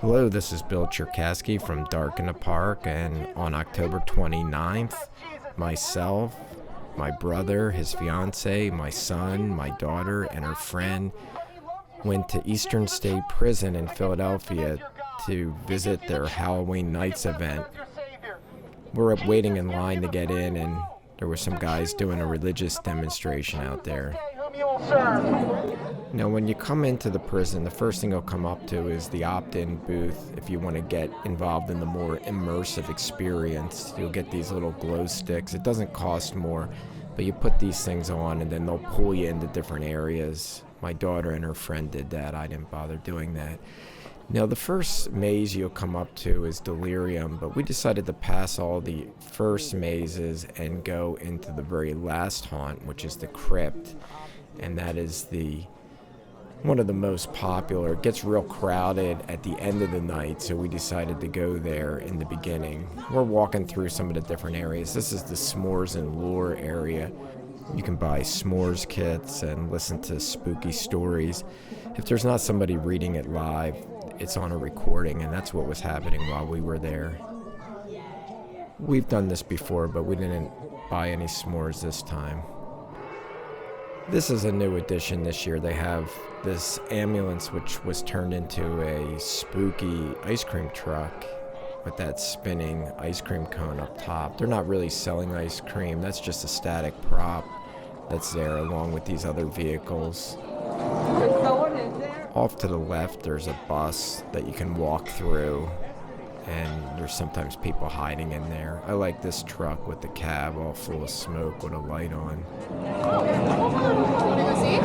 Hello, this is Bill Cherkasky from Dark in the Park, and on October 29th, myself, my brother, his fiance, my son, my daughter, and her friend went to Eastern State Prison in Philadelphia to visit their Halloween Nights event. We were waiting in line to get in, and there were some guys doing a religious demonstration out there. Now, when you come into the prison, the first thing you'll come up to is the opt-in booth. If you want to get involved in the more immersive experience, you'll get these little glow sticks. It doesn't cost more, but you put these things on and then they'll pull you into different areas. My daughter and her friend did that. I didn't bother doing that. Now, the first maze you'll come up to is Delirium, but we decided to pass all the first mazes and go into the very last haunt, which is the Crypt, and that is one of the most popular. It gets real crowded at the end of the night, so we decided to go there in the beginning. We're walking through some of the different areas. This is the S'mores and Lure area. You can buy s'mores kits and listen to spooky stories. If there's not somebody reading it live, it's on a recording, and that's what was happening while we were there. We've done this before, but we didn't buy any s'mores this time. This is a new addition this year. They have this ambulance which was turned into a spooky ice cream truck with that spinning ice cream cone up top. They're not really selling ice cream. That's just a static prop that's there along with these other vehicles. Off to the left, there's a bus that you can walk through, and there's sometimes people hiding in there. I like this truck with the cab all full of smoke with a light on. Want to go see?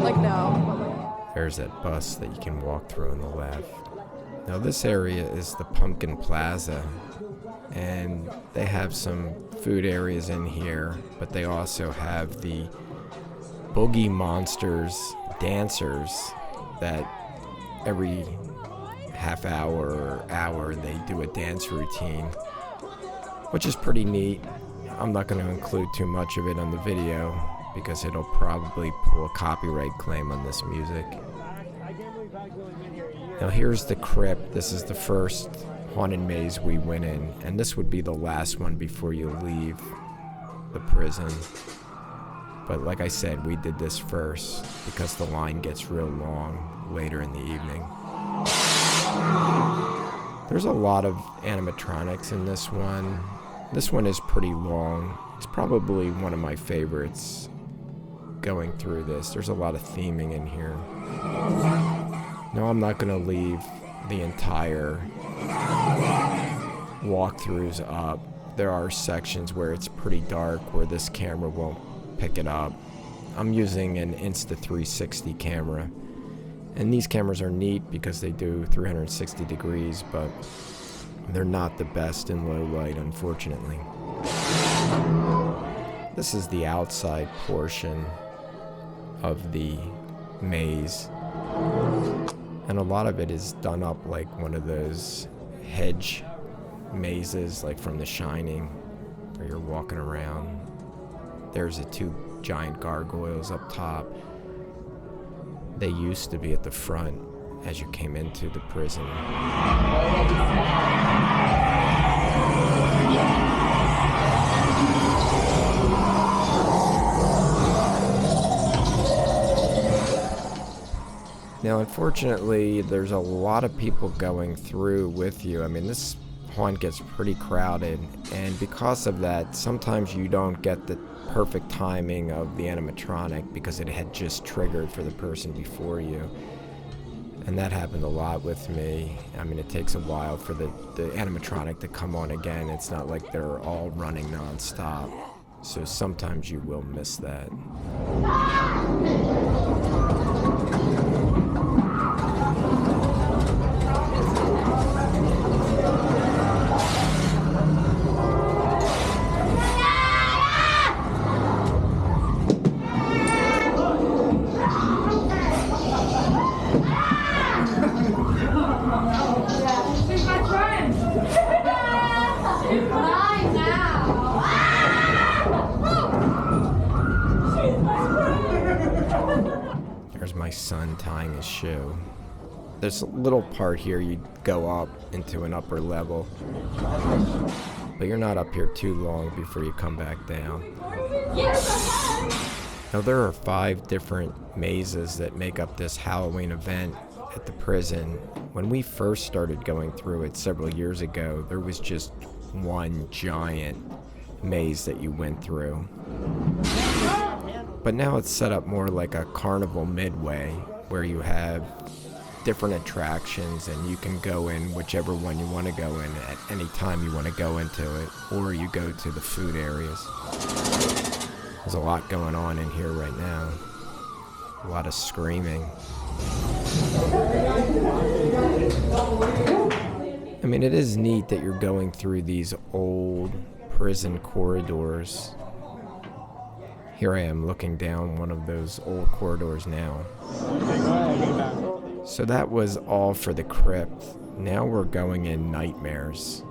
Like, no. There's that bus that you can walk through on the left. Now, this area is the Pumpkin Plaza, and they have some food areas in here, but they also have the Boogie Monsters dancers that every half hour or hour they do a dance routine, which is pretty neat. I'm not going to include too much of it on the video because it'll probably pull a copyright claim on this music. Now, here's the Crypt. This is the first haunted maze we went in, and this would be the last one before you leave the prison. But like I said, we did this first because the line gets real long later in the evening. There's a lot of animatronics in this one. This one is pretty long. It's probably one of my favorites going through this. There's a lot of theming in here. No, I'm not going to leave the entire walkthroughs up. There are sections where it's pretty dark where this camera won't pick it up. I'm using an Insta360 camera, and these cameras are neat because they do 360 degrees, but they're not the best in low light, unfortunately. This is the outside portion of the maze, and a lot of it is done up like one of those hedge mazes like from The Shining, where you're walking around. There's the two giant gargoyles up top. They used to be at the front as you came into the prison. Now, unfortunately, there's a lot of people going through with you. I mean, this haunt gets pretty crowded, and because of that, sometimes you don't get the perfect timing of the animatronic because it had just triggered for the person before you. And that happened a lot with me. I mean, it takes a while for the animatronic to come on again. It's not like they're all running non-stop. So sometimes you will miss that. There's my son tying his shoe. There's a little part here you go up into an upper level, but you're not up here too long before you come back down. Now there are 5 different mazes that make up this Halloween event at the prison. When we first started going through it several years ago, there was just one giant maze that you went through. But now it's set up more like a carnival midway, where you have different attractions and you can go in whichever one you want to go in at any time you want to go into it, or you go to the food areas. There's a lot going on in here right now. A lot of screaming. I mean, it is neat that you're going through these old prison corridors. Here I am looking down one of those old corridors now. So that was all for the Crypt. Now we're going in Nightmares.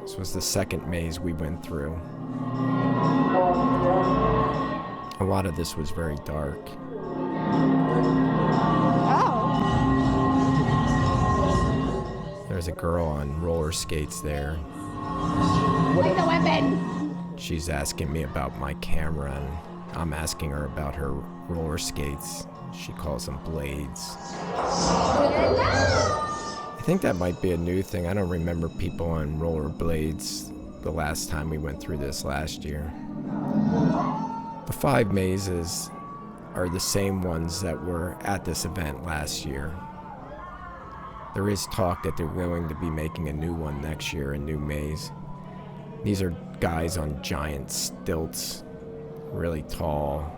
This was the second maze we went through. A lot of this was very dark. There's a girl on roller skates there. Take the weapon! She's asking me about my camera, and I'm asking her about her roller skates. She calls them blades. I think that might be a new thing. I don't remember people on roller blades the last time we went through this last year. The 5 mazes are the same ones that were at this event last year. There is talk that they're going to be making a new one next year, a new maze. These are guys on giant stilts, really tall,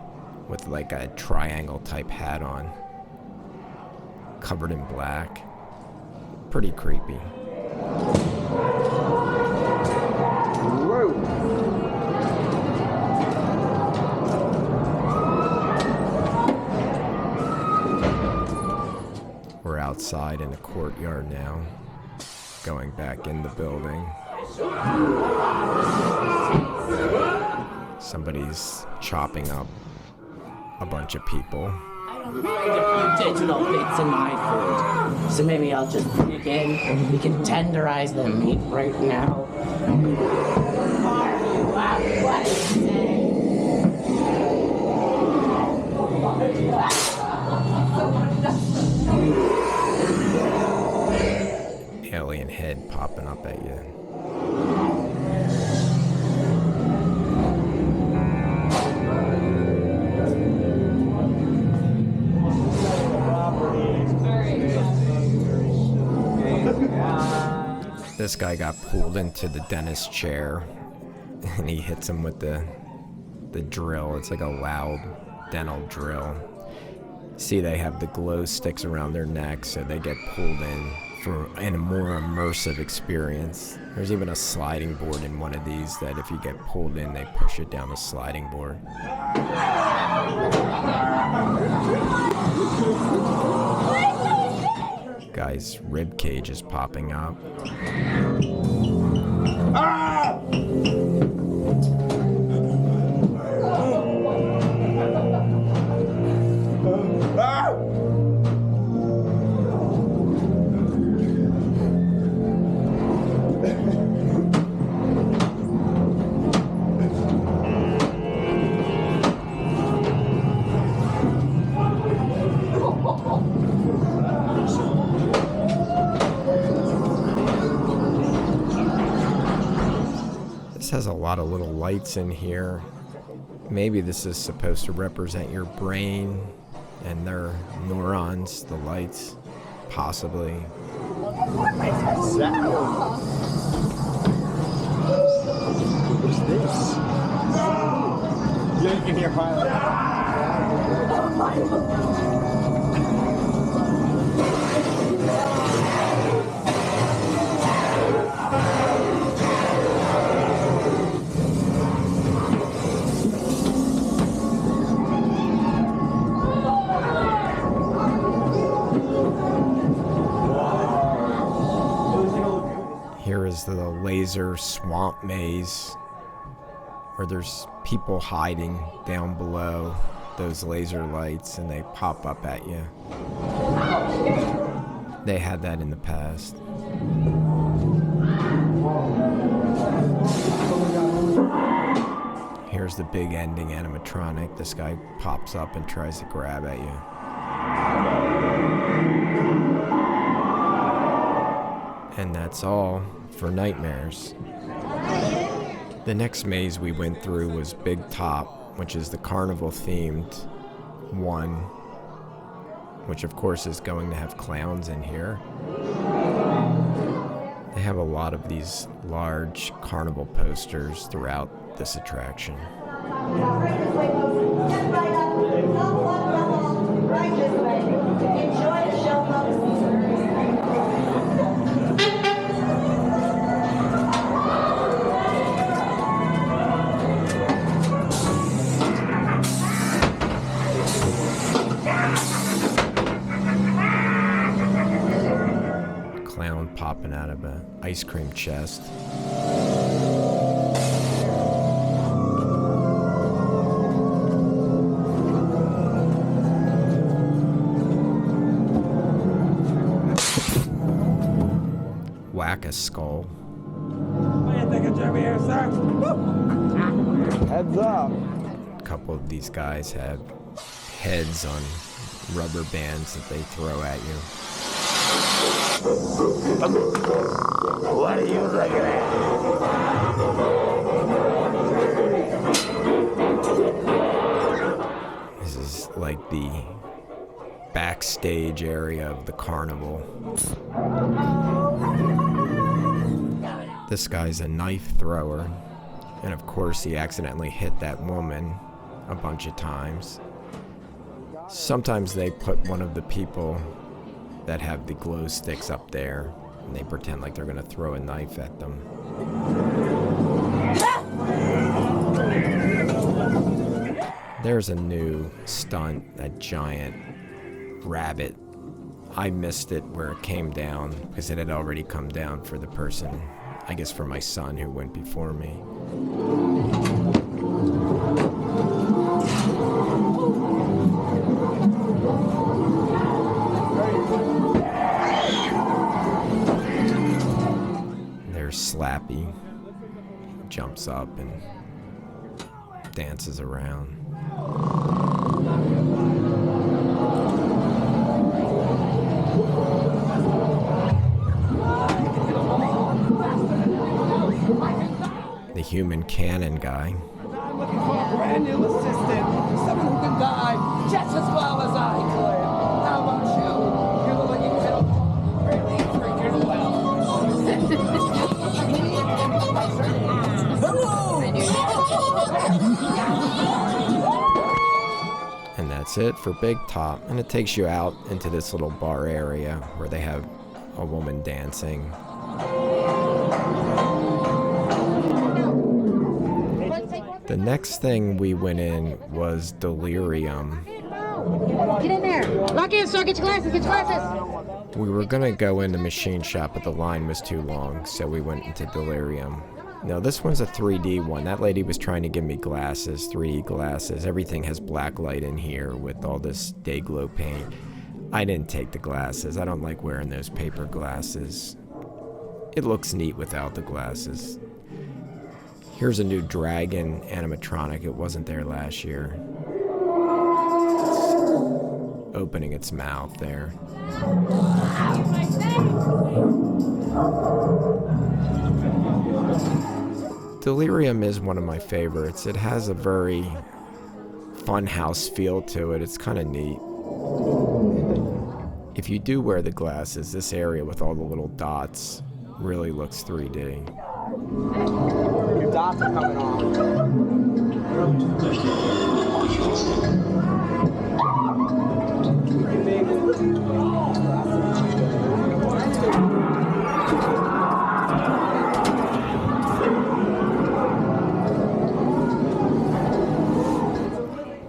with like a triangle type hat on, covered in black. Pretty creepy. Whoa. We're outside in the courtyard now, going back in the building. Somebody's chopping up a bunch of people. I don't find a few digital bits in my food, so maybe I'll just dig in and we can tenderize the meat right now. Alien head popping up at you. This guy got pulled into the dentist chair, and he hits him with the drill. It's like a loud dental drill. See, they have the glow sticks around their neck, so they get pulled in for a more immersive experience. There's even a sliding board in one of these that if you get pulled in, they push it down the sliding board. Guy's rib cage is popping up. Ah! This has a lot of little lights in here. Maybe this is supposed to represent your brain and their neurons, the lights, possibly. What's this? Yeah, you can hear fire. Here is the laser swamp maze, where there's people hiding down below those laser lights and they pop up at you. They had that in the past. Here's the big ending animatronic. This guy pops up and tries to grab at you. And that's all for Nightmares. The next maze we went through was Big Top, which is the carnival themed one, which of course is going to have clowns in here. They have a lot of these large carnival posters throughout this attraction. Clown popping out of an ice cream chest. Whack a skull. What do you think of Jimmy here, sir? Heads up. A couple of these guys have heads on rubber bands that they throw at you. What are you looking at? This is like the backstage area of the carnival. This guy's a knife thrower, and of course he accidentally hit that woman a bunch of times. Sometimes they put one of the people that have the glow sticks up there, and they pretend like they're gonna throw a knife at them. There's a new stunt, that giant rabbit. I missed it where it came down because it had already come down for the person, I guess for my son who went before me. There's Slappy, jumps up and dances around. The human cannon guy. I'm looking for a brand new assistant. Someone who can die just as well as I could. How about you? You're the one you can really freaking well. And that's it for Big Top. And it takes you out into this little bar area where they have a woman dancing. The next thing we went in was Delirium. Get in there. Lock in, sir. Get your glasses. Get your glasses. We were gonna go in the machine shop, but the line was too long, so we went into Delirium. Now this one's a 3D one. That lady was trying to give me glasses, 3D glasses. Everything has black light in here with all this day glow paint. I didn't take the glasses. I don't like wearing those paper glasses. It looks neat without the glasses. Here's a new dragon animatronic. It wasn't there last year. It's opening its mouth there. Delirium is one of my favorites. It has a very funhouse feel to it. It's kind of neat. If you do wear the glasses, this area with all the little dots really looks 3D. Your dots are coming off.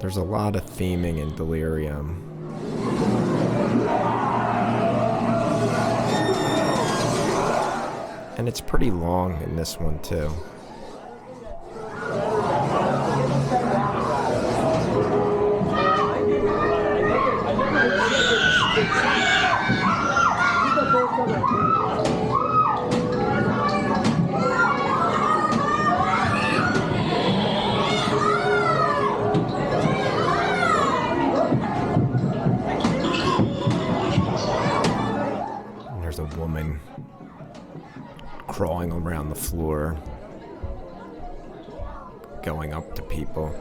There's a lot of theming in Delirium. And it's pretty long in this one too. And there's a woman crawling around the floor, going up to people.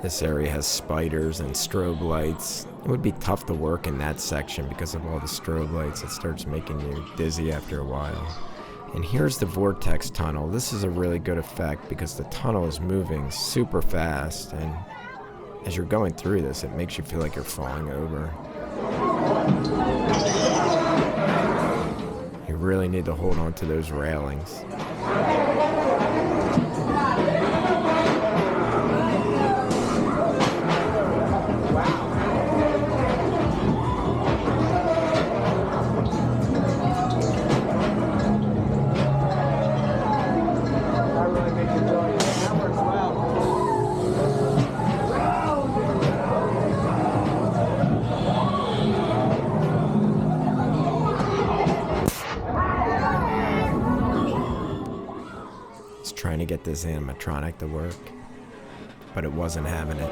This area has spiders and strobe lights. It would be tough to work in that section because of all the strobe lights. It starts making you dizzy after a while. And here's the vortex tunnel. This is a really good effect because the tunnel is moving super fast, and as you're going through this, it makes you feel like you're falling over. You really need to hold on to those railings. Trying to get this animatronic to work, but it wasn't having it.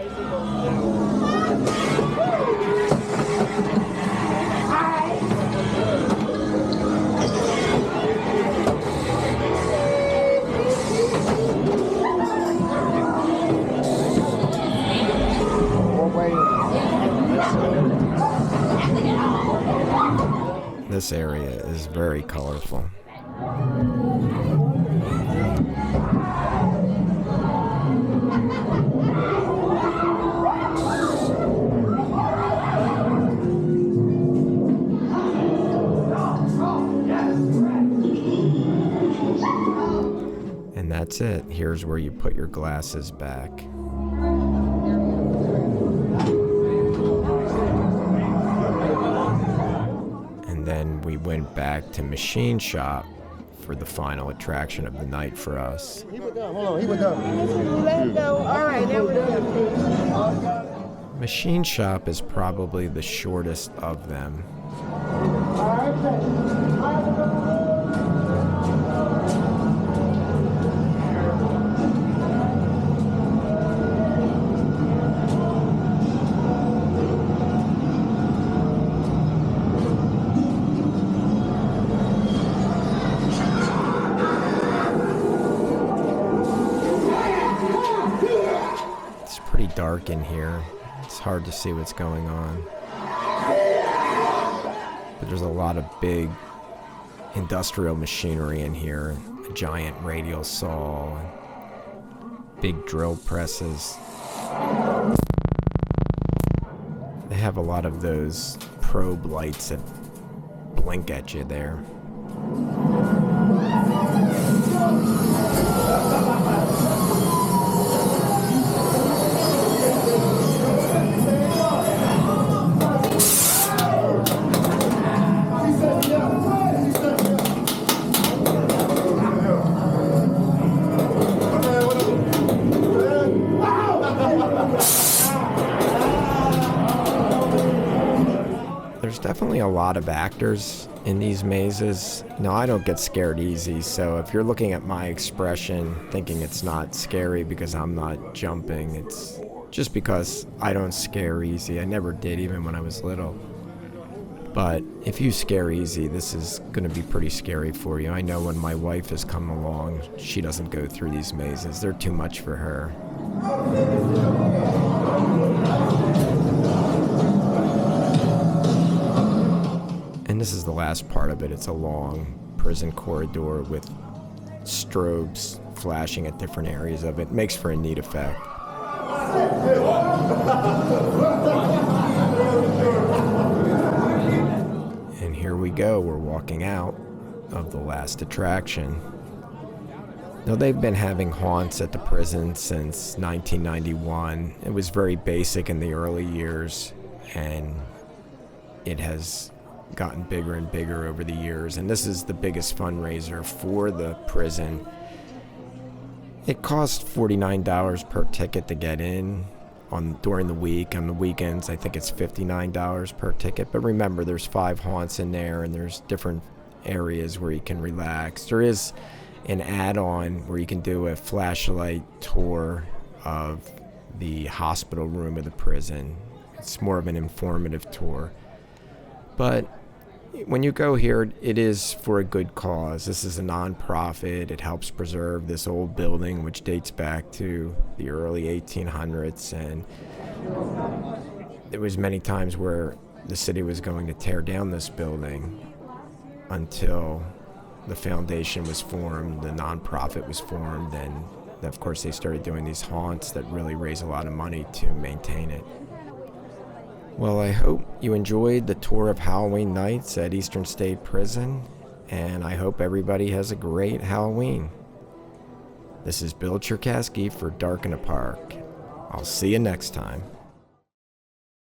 This area is very colorful. And that's it. Here's where you put your glasses back. And then we went back to Machine Shop for the final attraction of the night for us. Let go. All right, now we're done. Machine Shop is probably the shortest of them. It's pretty dark in here. It's hard to see what's going on. But there's a lot of big industrial machinery in here. A giant radial saw, big drill presses. They have a lot of those probe lights that blink at you there. There's definitely a lot of actors in these mazes. Now, I don't get scared easy, so if you're looking at my expression thinking it's not scary because I'm not jumping, it's just because I don't scare easy. I never did, even when I was little. But if you scare easy, this is going to be pretty scary for you. I know when my wife has come along, she doesn't go through these mazes. They're too much for her. And this is the last part of it. It's a long prison corridor with strobes flashing at different areas of it. Makes for a neat effect. And here we go. We're walking out of the last attraction. Now, they've been having haunts at the prison since 1991. It was very basic in the early years, and it has gotten bigger and bigger over the years, and this is the biggest fundraiser for the prison. It costs $49 per ticket to get in, during the week. On the weekends, I think it's $59 per ticket. But remember, there's 5 haunts in there, and there's different areas where you can relax. There is an add-on where you can do a flashlight tour of the hospital room of the prison. It's more of an informative tour. But when you go here, it is for a good cause. This is a non-profit. It helps preserve this old building, which dates back to the early 1800s. And there was many times where the city was going to tear down this building until the foundation was formed, the non-profit was formed, and of course they started doing these haunts that really raise a lot of money to maintain it. Well, I hope you enjoyed the tour of Halloween nights at Eastern State Prison, and I hope everybody has a great Halloween. This is Bill Cherkasky for Dark in the Park. I'll see you next time.